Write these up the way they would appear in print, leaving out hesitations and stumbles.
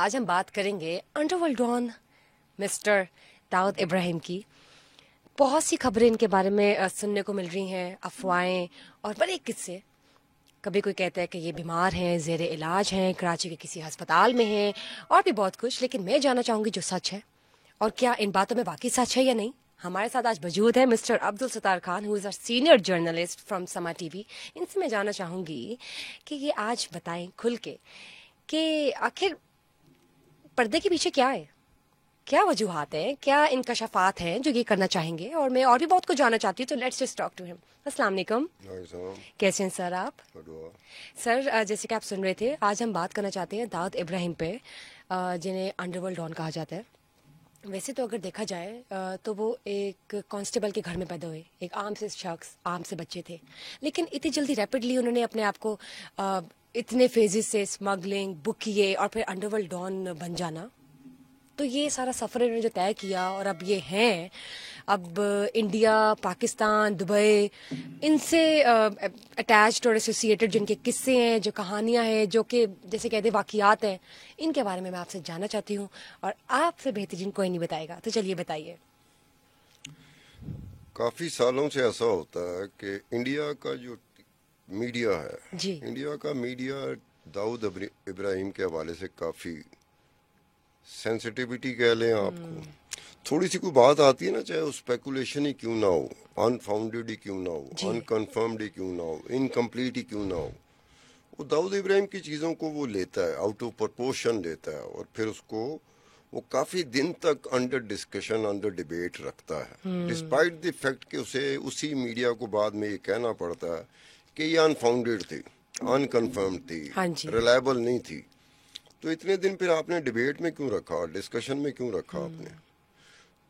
آج ہم بات کریں گے انڈر ورلڈ ڈان مسٹر داؤد ابراہیم کی. بہت سی خبریں ان کے بارے میں سننے کو مل رہی ہیں، افواہیں اور بڑے قصے. کبھی کوئی کہتا ہے کہ یہ بیمار ہیں، زیر علاج ہیں، کراچی کے کسی ہسپتال میں ہیں، اور بھی بہت کچھ. لیکن میں جاننا چاہوں گی جو سچ ہے اور کیا ان باتوں میں واقعی سچ ہے یا نہیں. ہمارے ساتھ آج موجود ہے Mr Abdul Sattar Khan, who is a senior journalist from Samaa TV. ان سے میں جاننا چاہوں گی کہ یہ آج بتائیں کھل کے کہ آخر پردے کے پیچھے کیا ہے، کیا وجوہات ہیں، کیا انکشافات ہیں جو یہ کرنا چاہیں گے. اور میں اور بھی بہت کچھ جاننا چاہتی ہوں، تو لیٹس جسٹ ٹاک ٹو ہم. السلام علیکم. کیسے ہیں سر آپ؟ سر جیسے کہ آپ سن رہے تھے، آج ہم بات کرنا چاہتے ہیں داؤد ابراہیم پہ، جنہیں انڈر ورلڈ ڈان کہا جاتا ہے. ویسے تو اگر دیکھا جائے تو وہ ایک کانسٹیبل کے گھر میں پیدا ہوئے، ایک عام سے شخص، عام سے بچے تھے. لیکن اتنی جلدی ریپڈلی انہوں نے اپنے آپ کو اتنے فیزز سے اسمگلنگ، بک کیے اور پھر انڈر ورلڈ ڈان بن جانا. تو یہ سارا سفر انہوں نے جو طے کیا اور اب یہ ہیں، اب انڈیا، پاکستان، دبئی، ان سے اٹیچڈ اور ایسوسیٹڈ جن کے قصے ہیں، جو کہانیاں ہیں، جو کہ جیسے کہتے ہیں واقعات ہیں، ان کے بارے میں آپ سے جاننا چاہتی ہوں. اور آپ سے بہترین کوئی نہیں بتائے گا، تو چلیے بتائیے. کافی سالوں سے ایسا ہوتا ہے کہ انڈیا کا جو میڈیا ہے، جی، انڈیا کا میڈیا داؤد ابراہیم کے حوالے سے کافی سینسٹیوٹی کہہ لیں آپ کو. تھوڑی سی کوئی بات آتی ہے نا، چاہے وہ اسپیکولیشن ہی کیوں نہ ہو، انفاؤنڈیڈ ہی کیوں نہ ہو، جی، انکنفرمڈ ہی کیوں نہ ہو، انکمپلیٹ ہی کیوں نہ ہو، وہ داؤد ابراہیم کی چیزوں کو وہ لیتا ہے، آؤٹ آف پرپورشن لیتا ہے، اور پھر اس کو وہ کافی دن تک انڈر ڈسکشن، انڈر ڈبیٹ رکھتا ہے، ڈسپائٹ دی فیکٹ کہ اسے اسی میڈیا کو بعد میں یہ کہنا پڑتا ہے کہ یہ انفاؤنڈیڈ تھی، انکنفرمڈ تھی، ہاں جی، ریلائبل نہیں تھی. تو اتنے دن پھر آپ نے ڈبیٹ میں کیوں رکھا، ڈسکشن میں کیوں رکھا آپ نے؟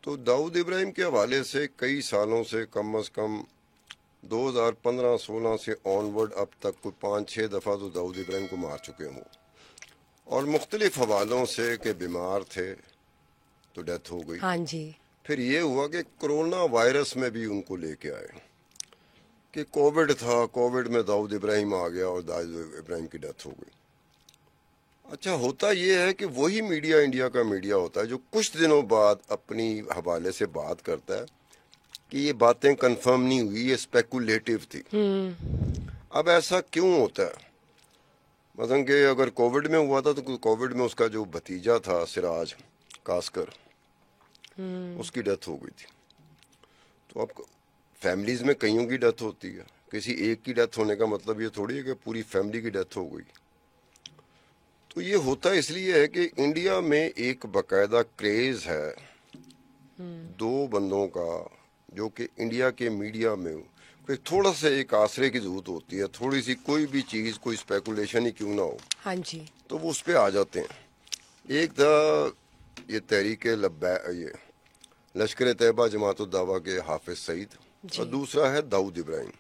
تو داؤد ابراہیم کے حوالے سے کئی سالوں سے، کم از کم 2015-16 سے آنورڈ اب تک کوئی 5-6 دفعہ تو داؤد ابراہیم کو مار چکے ہوں، اور مختلف حوالوں سے کہ بیمار تھے تو ڈیتھ ہو گئی. ہاں جی، پھر یہ ہوا کہ کرونا وائرس میں بھی ان کو لے کے آئے کہ کووڈ تھا، کووڈ میں داؤد ابراہیم آ گیا اور داؤد ابراہیم کی ڈیتھ ہو گئی. اچھا، ہوتا یہ ہے کہ وہی میڈیا، انڈیا کا میڈیا ہوتا ہے جو کچھ دنوں بعد اپنی حوالے سے بات کرتا ہے کہ یہ باتیں کنفرم نہیں ہوئی، یہ اسپیکولیٹو تھی. اب ایسا کیوں ہوتا ہے؟ مثلا کہ اگر کووڈ میں ہوا تھا تو کووڈ میں اس کا جو بھتیجا تھا سراج کاسکر، اس کی ڈیتھ ہو گئی تھی. تو اب فیملیز میں کئیوں کی ڈیتھ ہوتی ہے، کسی ایک کی ڈیتھ ہونے کا مطلب یہ تھوڑی ہے کہ پوری فیملی کی ڈیتھ ہو گئی. تو یہ ہوتا اس لیے ہے کہ انڈیا میں ایک باقاعدہ کریز ہے دو بندوں کا، جو کہ انڈیا کے میڈیا میں تھوڑا سا ایک آسرے کی ضرورت ہوتی ہے، تھوڑی سی کوئی بھی چیز، کوئی اسپیکولیشن ہی کیوں نہ ہو، ہاں جی، تو وہ اس پہ آ جاتے ہیں. ایک تھا یہ تحریک یہ لشکر طیبہ جماعت الدعویٰ کے حافظ سعید، اور جی، دوسرا ہے داؤد ابراہیم.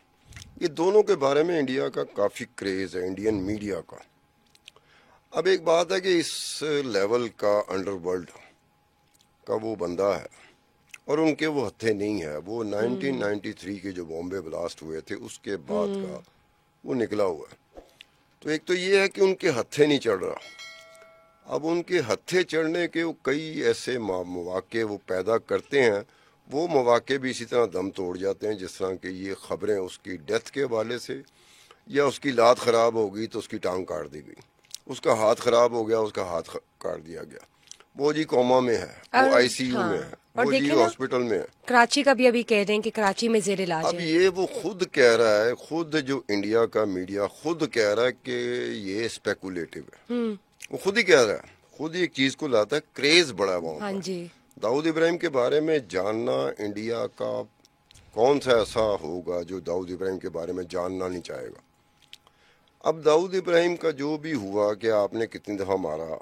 یہ دونوں کے بارے میں انڈیا کا کافی کریز ہے، انڈین میڈیا کا. اب ایک بات ہے کہ اس لیول کا انڈر ورلڈ کا وہ بندہ ہے اور ان کے وہ ہتھے نہیں ہے. وہ 1993 کے جو بامبے بلاسٹ ہوئے تھے اس کے بعد کا وہ نکلا ہوا ہے. تو ایک تو یہ ہے کہ ان کے ہتھے نہیں چڑھ رہا. اب ان کے ہتھے چڑھنے کے وہ کئی ایسے مواقع وہ پیدا کرتے ہیں، وہ مواقع بھی اسی طرح دم توڑ جاتے ہیں، جس طرح کہ یہ خبریں اس کی ڈیتھ کے حوالے سے، یا اس کی لات خراب ہو گئی تو اس کی ٹانگ کاٹ دی گئی، اس کا ہاتھ خراب ہو گیا، اس کا ہاتھ کاٹ دیا گیا، وہ جی کوما میں ہے، وہ آئی سی یو میں ہے، اور وہ جی دیکھیں نا ہاسپٹل میں ہے. کراچی کا بھی ابھی کہہ رہے ہیں کہ کراچی میں زیر علاج اب ہے. یہ وہ خود کہہ رہا ہے، خود جو انڈیا کا میڈیا خود کہہ رہا ہے کہ یہ اسپیکولیٹو ہے. وہ خود ہی کہہ رہا ہے، خود ہی ایک چیز کو لاتا ہے، کریز بڑا ہے وہاں ہاں پر. جی، داؤد ابراہیم کے بارے میں جاننا انڈیا کا کون سا ایسا ہوگا جو داؤد ابراہیم کے بارے میں جاننا نہیں چاہے گا. اب داؤد ابراہیم کا جو بھی ہوا کہ آپ نے کتنی دفعہ مارا،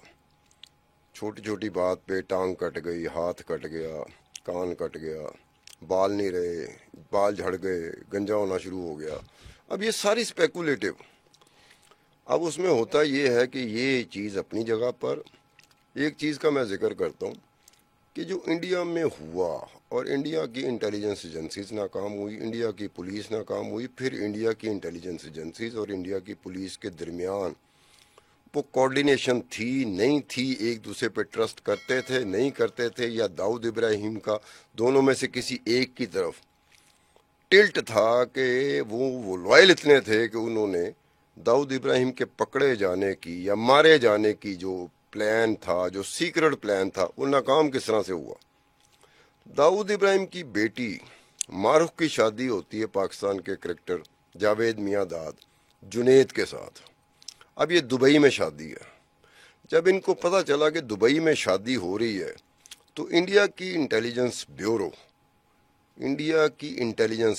چھوٹی چھوٹی بات پہ ٹانگ کٹ گئی، ہاتھ کٹ گیا، کان کٹ گیا، بال نہیں رہے، بال جھڑ گئے، گنجا ہونا شروع ہو گیا. اب یہ ساری اسپیکولیٹو. اب اس میں ہوتا یہ ہے کہ یہ چیز اپنی جگہ پر. ایک چیز کا میں ذکر کرتا ہوں کہ جو انڈیا میں ہوا، اور انڈیا کی انٹیلیجنس ایجنسیز ناکام ہوئی، انڈیا کی پولیس ناکام ہوئی، پھر انڈیا کی انٹیلیجنس ایجنسیز اور انڈیا کی پولیس کے درمیان وہ کوارڈینیشن تھی نہیں تھی، ایک دوسرے پہ ٹرسٹ کرتے تھے نہیں کرتے تھے، یا داؤد ابراہیم کا دونوں میں سے کسی ایک کی طرف ٹلٹ تھا کہ وہ لوائل اتنے تھے کہ انہوں نے داؤد ابراہیم کے پکڑے جانے کی یا مارے جانے کی جو پلان تھا، جو سیکرٹ پلان تھا، وہ ناکام کس طرح سے ہوا؟ داؤد ابراہیم کی بیٹی معروف کی شادی ہوتی ہے پاکستان کے کرکٹر جاوید میاں داد جنید کے ساتھ. اب یہ دبئی میں شادی ہے. جب ان کو پتہ چلا کہ دبئی میں شادی ہو رہی ہے تو انڈیا کی انٹیلیجنس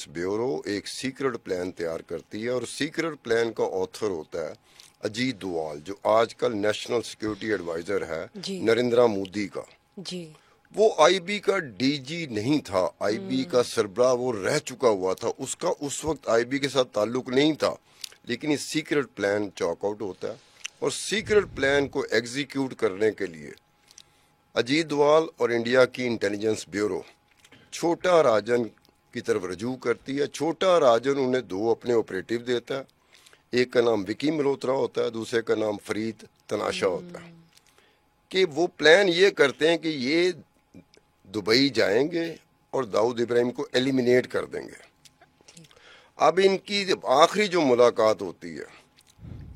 بیورو ایک سیکرٹ پلان تیار کرتی ہے، اور سیکرٹ پلان کا آتھر ہوتا ہے اجیت دوال، جو آج کل نیشنل سیکیورٹی ایڈوائزر ہے جی نریندرا مودی کا. جی وہ آئی بی کا ڈی جی نہیں تھا، آئی بی کا سربراہ وہ رہ چکا ہوا تھا، اس کا اس وقت آئی بی کے ساتھ تعلق نہیں تھا، لیکن یہ سیکرٹ پلان چاک آؤٹ ہوتا ہے. اور سیکرٹ پلان کو ایگزیکیوٹ کرنے کے لیے اجیت دوال اور انڈیا کی انٹیلیجنس بیورو چھوٹا راجن کی طرف رجوع کرتی ہے. چھوٹا راجن انہیں دو اپنے آپریٹو دیتا ہے، ایک کا نام وکی ملہوترا ہوتا ہے، دوسرے کا نام فرید تناشا ہوتا ہے، کہ وہ پلان یہ کرتے ہیں کہ یہ دبئی جائیں گے اور داؤد ابراہیم کو ایلیمینیٹ کر دیں گے. اب ان کی آخری جو ملاقات ہوتی ہے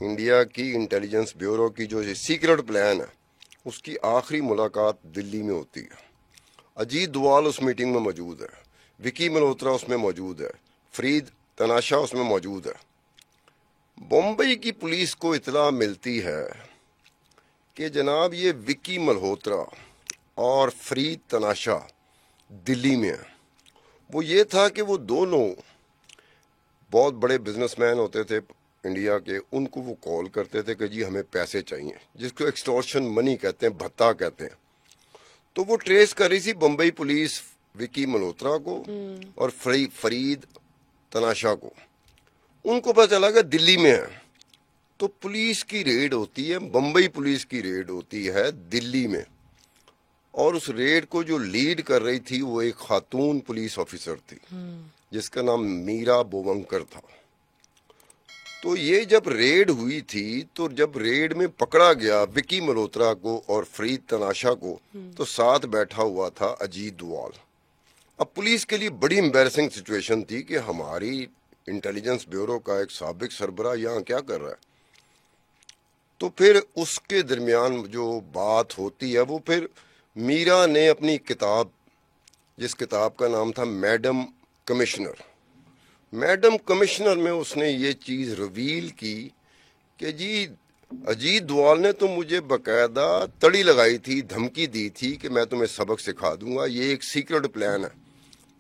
انڈیا کی انٹیلیجنس بیورو کی جو سیکرٹ پلان ہے، اس کی آخری ملاقات دلی میں ہوتی ہے. اجیت دوال اس میٹنگ میں موجود ہے، وکی ملہوترا اس میں موجود ہے، فرید تناشا اس میں موجود ہے. بمبئی کی پولیس کو اطلاع ملتی ہے کہ جناب یہ وکی ملہوترا اور فرید تناشا دلی میں ہیں. وہ یہ تھا کہ وہ دونوں بہت بڑے بزنس مین ہوتے تھے انڈیا کے، ان کو وہ کال کرتے تھے کہ جی ہمیں پیسے چاہیے، جس کو ایکسٹورشن منی کہتے ہیں، بھتہ کہتے ہیں. تو وہ ٹریس کر رہی تھی بمبئی پولیس وکی ملہوترا کو اور فرید تناشا کو. ان کو پتہ چلا کہ دلی میں ہے، تو پولیس کی ریڈ ہوتی ہے، بمبئی پولیس کی ریڈ ہوتی ہے دلی میں. اور اس ریڈ کو جو لیڈ کر رہی تھی وہ ایک خاتون پولیس آفیسر تھی جس کا نام میرا بوونکر تھا. تو یہ جب ریڈ ہوئی تھی، تو جب ریڈ میں پکڑا گیا وکی ملہوترا کو اور فرید تناشا کو، تو ساتھ بیٹھا ہوا تھا اجیت دوال. اب پولیس کے لیے بڑی امبیرسنگ سچویشن تھی کہ ہماری انٹیلیجنس بیورو کا ایک سابق سربراہ یہاں کیا کر رہا ہے. تو پھر اس کے درمیان جو بات ہوتی ہے، وہ پھر میرا نے اپنی کتاب، جس کتاب کا نام تھا میڈم کمشنر میں اس نے یہ چیز ریویل کی کہ جی اجیت دوال نے تو مجھے باقاعدہ تڑی لگائی تھی، دھمکی دی تھی کہ میں تمہیں سبق سکھا دوں گا، یہ ایک سیکرٹ پلان ہے،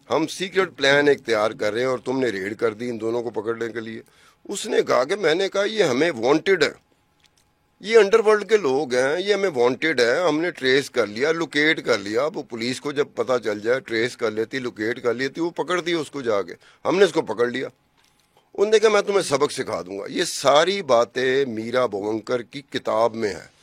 ہم سیکرٹ پلان ایک تیار کر رہے ہیں اور تم نے ریڈ کر دی ان دونوں کو پکڑنے کے لیے. اس نے کہا کہ میں نے کہا یہ ہمیں وانٹڈ ہے، یہ انڈر ورلڈ کے لوگ ہیں، یہ ہمیں وانٹڈ ہے، ہم نے ٹریس کر لیا، لوکیٹ کر لیا. وہ پولیس کو جب پتہ چل جائے ٹریس کر لیتی، لوکیٹ کر لیتی، وہ پکڑتی اس کو جا کے. ہم نے اس کو پکڑ لیا. انہوں نے کہا میں تمہیں سبق سکھا دوں گا. یہ ساری باتیں میرا بوونکر کی کتاب میں ہے.